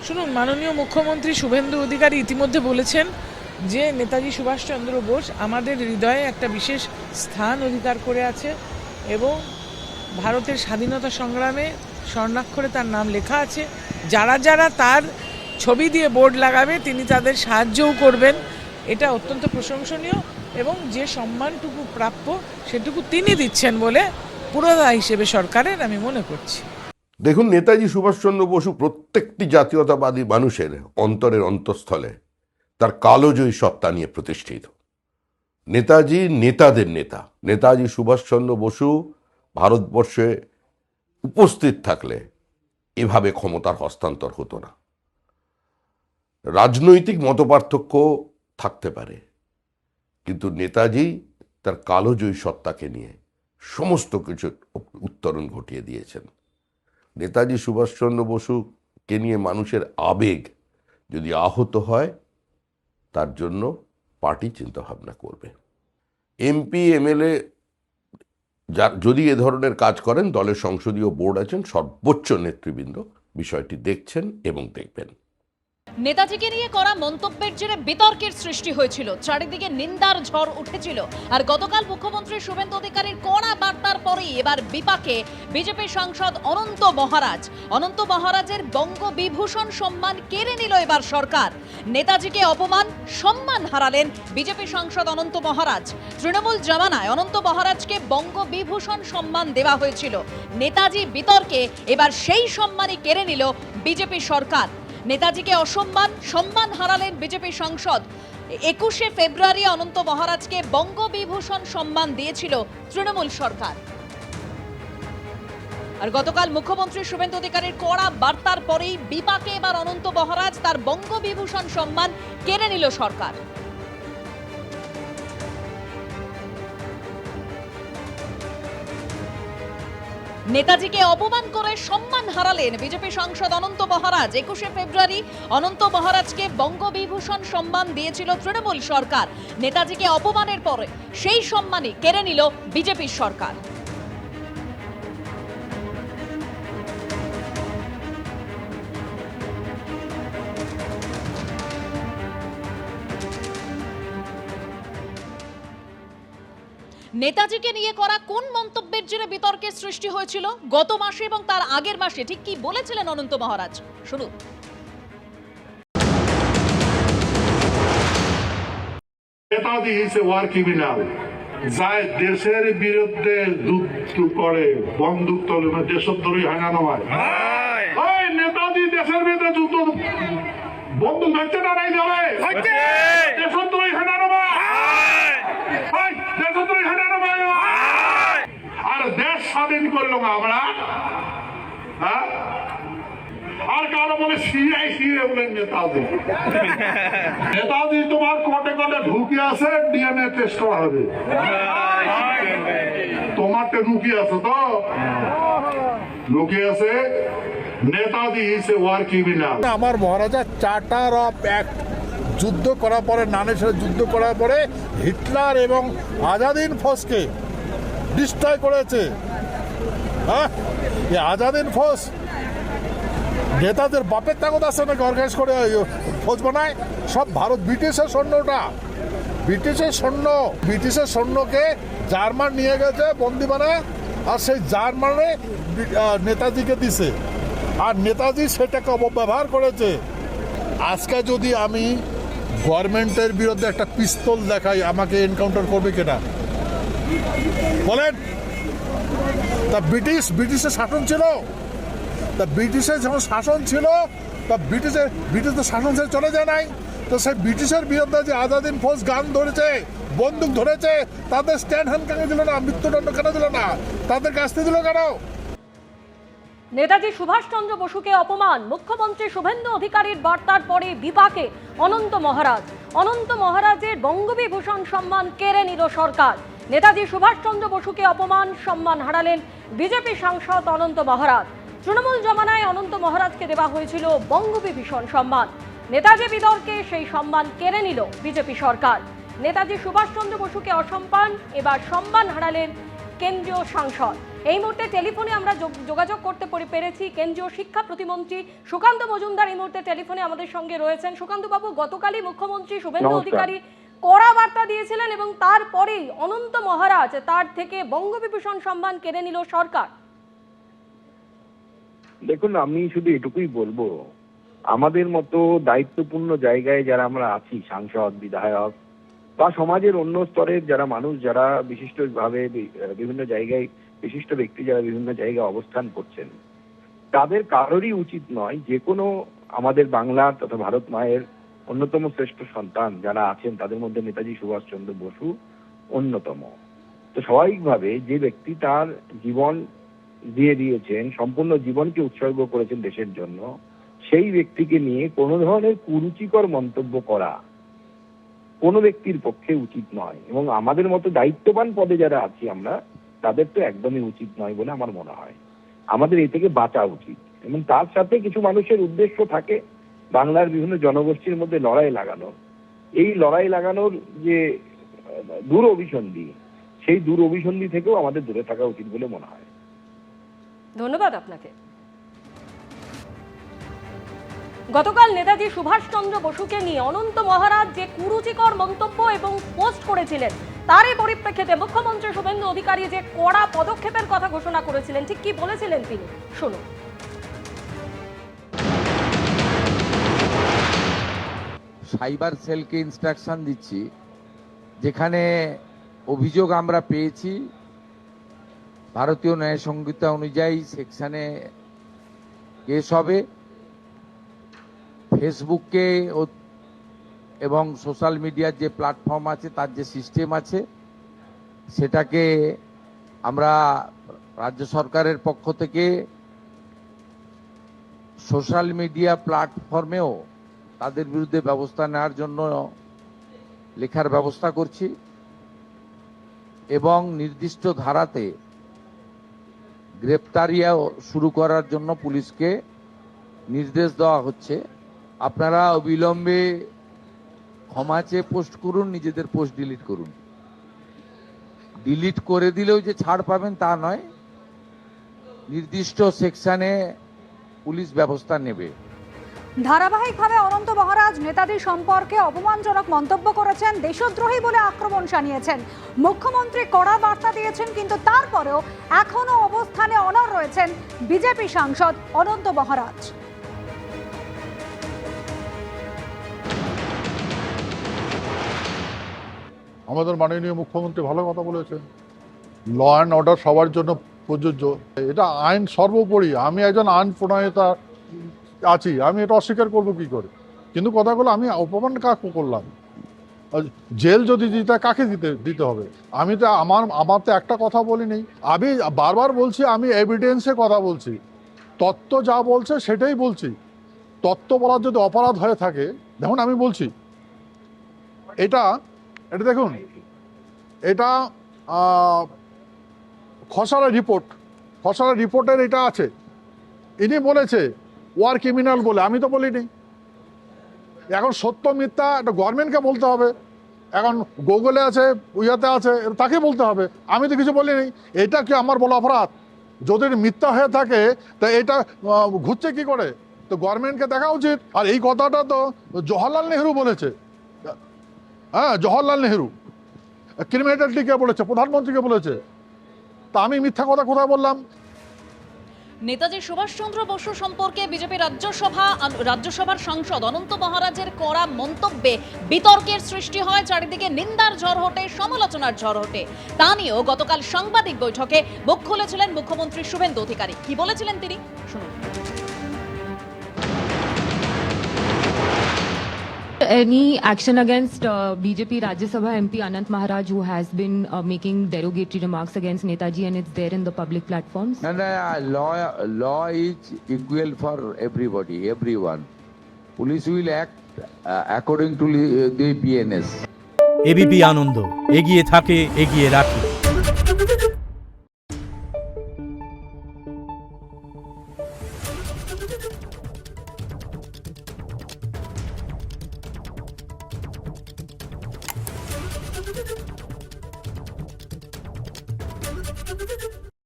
শুনুন, মাননীয় মুখ্যমন্ত্রী শুভেন্দু অধিকারী ইতিমধ্যে বলেছেন যে নেতাজি সুভাষচন্দ্র বোস আমাদের হৃদয়ে একটা বিশেষ স্থান অধিকার করে আছে এবং ভারতের স্বাধীনতা সংগ্রামে স্বর্ণাক্ষরে তার নাম লেখা আছে। যারা যারা তার ছবি দিয়ে বোর্ড লাগাবে তিনি তাদের সাহায্যও করবেন। এটা অত্যন্ত প্রশংসনীয় এবং যে সম্মানটুকু প্রাপ্য সেটুকু তিনি দিচ্ছেন বলে পুরোধা হিসেবে সরকারের আমি মনে করছি। দেখুন, নেতাজি সুভাষচন্দ্র বসু প্রত্যেকটি জাতীয়তাবাদী মানুষের অন্তরের অন্তঃস্থলে তার কালোজয়ী সত্তা নিয়ে প্রতিষ্ঠিত। নেতাজি নেতাদের নেতা। নেতাজি সুভাষচন্দ্র বসু ভারতবর্ষে উপস্থিত থাকলে এভাবে ক্ষমতার হস্তান্তর হতো না। রাজনৈতিক মতপার্থক্য থাকতে পারে, কিন্তু নেতাজি তার কালোজয়ী সত্তাকে নিয়ে সমস্ত কিছু উত্তরণ ঘটিয়ে দিয়েছেন। নেতাজি সুভাষচন্দ্র বসুকে নিয়ে মানুষের আবেগ যদি আহত হয়, তার জন্য পার্টি চিন্তাভাবনা করবে। এমপি এমএলএ যদি এ ধরনের কাজ করেন, দলের সংসদীয় বোর্ড আছেন, সর্বোচ্চ নেতৃবৃন্দ বিষয়টি দেখছেন এবং দেখবেন। নেতাজিকে নিয়ে করা মন্তব্যের জেরে বিতর্কের সৃষ্টি হয়েছিল, চারিদিকে নিন্দার ঝড় উঠেছিল। আর গতকাল মুখ্যমন্ত্রী শুভেন্দু অধিকারীর কড়া বার্তার পরেই এবার বিপাকে বিজেপি সাংসদ অনন্ত মহারাজ। অনন্ত মহারাজের বঙ্গবিভূষণ সম্মান কেড়ে নিল এবার সরকার। নেতাজিকে অপমান, সম্মান হারালেন বিজেপি সাংসদ অনন্ত মহারাজ। তৃণমূল জামানায় অনন্ত মহারাজকে বঙ্গবিভূষণ সম্মান দেওয়া হয়েছিল। নেতাজি বিতর্কে এবার সেই সম্মানই কেড়ে নিল বিজেপি সরকার। নেতাজিকে অসম্মান, সম্মান হারালেন বিজেপি সাংসদ। 21শে ফেব্রুয়ারি অনন্ত মহারাজকে বঙ্গবিভূষণ সম্মান দিয়েছিল তৃণমূল সরকার। আর গতকাল মুখ্যমন্ত্রী শুভেন্দু অধিকারীর কড়া বার্তার পরেই বিপাকে এবার অনন্ত মহারাজ, তার বঙ্গবিভূষণ সম্মান কেড়ে নিল সরকার। নেতাজিকে অপমান করে সম্মান হারালেন বিজেপি সাংসদ অনন্ত মহারাজ। 21শে ফেব্রুয়ারি অনন্ত মহারাজকে বঙ্গবিভূষণ সম্মান দিয়েছিল তৃণমূল সরকার। নেতাজিকে অপমানের পরে সেই সম্মানই কেড়ে নিল বিজেপির সরকার। নেতাজিকে নিয়ে করা কোন মন্তব্যের জেরে বিতর্কের সৃষ্টি হয়েছিল গত মাসে এবং তার আগের মাসে, ঠিক কি বলেছিলেন অনন্ত মহারাজ? শুনুন। Netaji is a war criminal, যায় দেশের বিরুদ্ধে যুদ্ধ করে, বন্দুক তোলে না, দেশদ্রোহী হাঙ্গানো হয়। ওই নেতাজি দেশের বিরুদ্ধে যুদ্ধ, বন্দুক ধরছে না, নাই ধরে দেশদ্রোহী হাঙ্গানো হয়, দেশদ্রোহী হাঙ্গানো হয়। আর দেশ স্বাধীন করলো আমরা, হ্যাঁ? আর কারো বলে সিআই সিএ বলে নেতাজি। নেতাজি তোমার কোটে কোটে ঢুকে আছে, ডিএনএ টেস্ট করা হবে। তোমারটা লুকিয়ে আছে, তো লুকিয়ে আছে। Netaji is a war criminal. আমার মহারাজা চার্টার অফ অ্যাক্ট যুদ্ধ করার পরে, নানের সাথে যুদ্ধ করার পরে হিটলার এবং আজাদিন ফৌজকে ডিস্ট্রয় করেছে। হ্যাঁ, এই আজাদিন ফৌজ নেতাদের বাপের তাগত আছে নাকি অর্গানাইজ করে ফৌজ বানায়? সব ভারত ব্রিটিশের সৈন্যটা, ব্রিটিশের সৈন্য, ব্রিটিশের সৈন্যকে জার্মান নিয়ে গেছে বন্দি বানায়, আর সেই জার্মানে নেতাজিকে দিছে, আর নেতাজি সেটাকে অপব্যবহার করেছে। আজকে যদি আমি গভর্নমেন্টের বিরুদ্ধে একটা পিস্তল দেখাই, আমাকে এনকাউন্টার করবে কেনা বলেন? তা ব্রিটিশের শাসন ছিল, তা ব্রিটিশের যখন শাসন ছিল, তা ব্রিটিশের শাসন ছেড়ে চলে যায় নাই। তো সেই ব্রিটিশের বিরুদ্ধে যে আজাদিন ফৌজ গান ধরেছে, বন্দুক ধরেছে, তাদের স্ট্যান্ড হ্যান্ড কেন দিল না? মৃত্যুদণ্ড কেন দিল না? তাদের কাছতে দিল কেন? নেতাজি সুভাষচন্দ্র বসুকে অপমান, মুখ্যমন্ত্রী শুভেন্দু অধিকারীর বার্তার পরে বিপাকে অনন্ত মহারাজ। অনন্ত মহারাজের বঙ্গবিভূষণ সম্মান কেড়ে নিল সরকার। নেতাজি সুভাষচন্দ্র বসুকে অপমান, সম্মান হারালেন বিজেপি সাংসদ অনন্ত মহারাজ। তৃণমূল জমানায় অনন্ত মহারাজকে দেওয়া হয়েছিল বঙ্গবিভূষণ সম্মান। নেতাজি বিতর্কে সেই সম্মান কেড়ে নিল বিজেপি সরকার। নেতাজি সুভাষচন্দ্র বসুকে অসম্মান, এবার সম্মান হারালেন কেন্দ্রীয় সাংসদ। এই মুহূর্তে টেলিফোনে আমরা যোগাযোগ করতে পেরেছি কেন্দ্রীয় শিক্ষা প্রতিমন্ত্রী সুকান্ত মজুমদার এই মুহূর্তে টেলিফোনে আমাদের সঙ্গে রয়েছেন। সুকান্ত বাবু, গতকালই মুখ্যমন্ত্রী শুভেন্দু অধিকারী কড়া বার্তা দিয়েছিলেন এবং তারপরেই অনন্ত মহারাজ তার থেকে বঙ্গবিভূষণ সম্মান কেড়ে নিল সরকার। দেখুন, আমি শুধু এটুকুই বলবো, আমাদের মতো দায়িত্বপূর্ণ জায়গায় যারা আমরা আছি, সাংসদ, বিধায়ক বা সমাজের অন্য স্তরের যারা মানুষ, যারা বিশিষ্টভাবে বিভিন্ন জায়গায় বিশিষ্ট ব্যক্তি যারা বিভিন্ন জায়গায় অবস্থান করছেন, তাদের কারোরই উচিত নয় যে কোনো আমাদের বাংলা তথা ভারত মায়ের অন্যতম শ্রেষ্ঠ সন্তান যারা আছেন তাদের মধ্যে নেতাজি সুভাষচন্দ্র বসু অন্যতম। তো স্বাভাবিকভাবে যে ব্যক্তি তার জীবন দিয়ে দিয়েছেন, সম্পূর্ণ জীবনকে উৎসর্গ করেছেন দেশের জন্য, সেই ব্যক্তিকে নিয়ে কোনো ধরনের কুরুচিকর মন্তব্য করা কোনো ব্যক্তির পক্ষে উচিত নয়। এবং আমাদের মতো দায়িত্ববান পদে যারা আছি আমরা, তাদের তো একদমই উচিত নয় বলে আমার মনে হয়। আমাদের এই থেকে বাঁচা উচিত। এবং তার সাথে কিছু মানুষের উদ্দেশ্য থাকে বাংলার বিভিন্ন জনগোষ্ঠীর মধ্যে লড়াই লাগানো। এই লড়াই লাগানোর যে দূর অভিসন্ধি, সেই দূর অভিসন্ধি থেকেও আমাদের দূরে থাকা উচিত বলে মনে হয়। ধন্যবাদ আপনাকে। গতকাল নেতাজি সুভাষচন্দ্র বসুকে নিয়ে অনন্ত মহারাজ যে কুরুচিকর মন্তব্য এবং পোস্ট করেছিলেন, তারই পরিপ্রেক্ষিতে মুখ্যমন্ত্রী শুভেন্দু অধিকারী যে কড়া পদক্ষেপের কথা ঘোষণা করেছিলেন, ঠিক কি বলেছিলেন তিনি, শুনুন। সাইবার সেলকে ইনস্ট্রাকশন দিচ্ছি, যেখানে অভিযোগ আমরা পেয়েছি ভারতীয় ন্যায় সংহিতা অনুযায়ী সেকশনে কেস হবে। ফেসবুককে এবং সোশ্যাল মিডিয়ার যে প্ল্যাটফর্ম আছে, তার যে সিস্টেম আছে, সেটাকে আমরা রাজ্য সরকারের পক্ষ থেকে সোশ্যাল মিডিয়া প্ল্যাটফর্মেও তাদের বিরুদ্ধে ব্যবস্থা নেওয়ার জন্য লেখার ব্যবস্থা করছি এবং নির্দিষ্ট ধারাতে গ্রেপ্তারিও শুরু করার জন্য পুলিশকে নির্দেশ দেওয়া হচ্ছে। আপনারা অবিলম্বে ক্ষমা চেয়ে পোস্ট করুন, নিজেদের পোস্ট ডিলিট করুন। ডিলিট করে দিলেও যে ছাড় পাবেন তা নয়, নির্দিষ্ট সেকশনে পুলিশ ব্যবস্থা নেবে। ধারাবাহিকভাবে অনন্ত মহারাজ নেতাজি সম্পর্কে অপমানজনক মন্তব্য করেছেন, দেশদ্রোহী বলে আক্রমণ শানিয়েছেন। মুখ্যমন্ত্রী কড়া বার্তা দিয়েছেন, কিন্তু তারপরেও এখনো অবস্থানে অনড় রয়েছেন বিজেপি সাংসদ অনন্ত মহারাজ। আমাদের মাননীয় মুখ্যমন্ত্রী ভালো কথা বলেছেন, ল অ্যান্ড অর্ডার সবার জন্য প্রযোজ্য, এটা আইন সর্বোপরি। আমি একজন আইন প্রণয়তা আছি, আমি এটা অস্বীকার করবো কি করে? কিন্তু কথাগুলো আমি অপমান কাকে করলাম? জেল যদি দিতে কাকে দিতে হবে? আমি তো আমার তো একটা কথা বলিনি, আমি বারবার বলছি আমি এভিডেন্সে কথা বলছি, তত্ত্ব যা বলছে সেটাই বলছি। তত্ত্ব বলার যদি অপরাধ হয়ে থাকে, দেখুন আমি বলছি এটা দেখুন, এটা খসড়া রিপোর্টের এটা আছে। ইনি বলেছে ওয়ার ক্রিমিনাল বলে, আমি তো বলিনি। এখন সত্য মিথ্যা এটা গভর্নমেন্টকে বলতে হবে, এখন গুগলে আছে, ইয়াতে আছে, তাকে বলতে হবে, আমি তো কিছু বলিনি। এটা কি আমার বলা অপরাধ? যদি মিথ্যা হয়ে থাকে তা এটা ঘুরছে কি করে? তো গভর্নমেন্টকে দেখা উচিত। আর এই কথাটা তো জওহরলাল নেহরু বলেছে। হ্যাঁ, জওহরলাল নেহরু ক্রিমিনালিটিকে বলেছে, প্রধানমন্ত্রীকে বলেছে। তা আমি মিথ্যা কথা কোথায় বললাম? নেতাজি সুভাষচন্দ্র বসু সম্পর্কে বিজেপি রাজ্যসভার সাংসদ অনন্ত মহারাজের কড়া মন্তব্যে বিতর্কের সৃষ্টি হয়, চারিদিকে নিন্দার ঝড় ওঠে, সমালোচনার ঝড় ওঠে। তা নিয়েও গতকাল সাংবাদিক বৈঠকে মুখ খুলেছিলেন মুখ্যমন্ত্রী শুভেন্দু অধিকারী। কি বলেছিলেন তিনি, শুনুন। Any action against BJP Rajya Sabha MP Anant Maharaj, who has been making derogatory remarks against Netaji, and it's there in the public platforms? And law is equal for everybody, everyone. Police will act according to the PNS. ABP Ananda, এগিয়ে থাকে, এগিয়ে রাখে।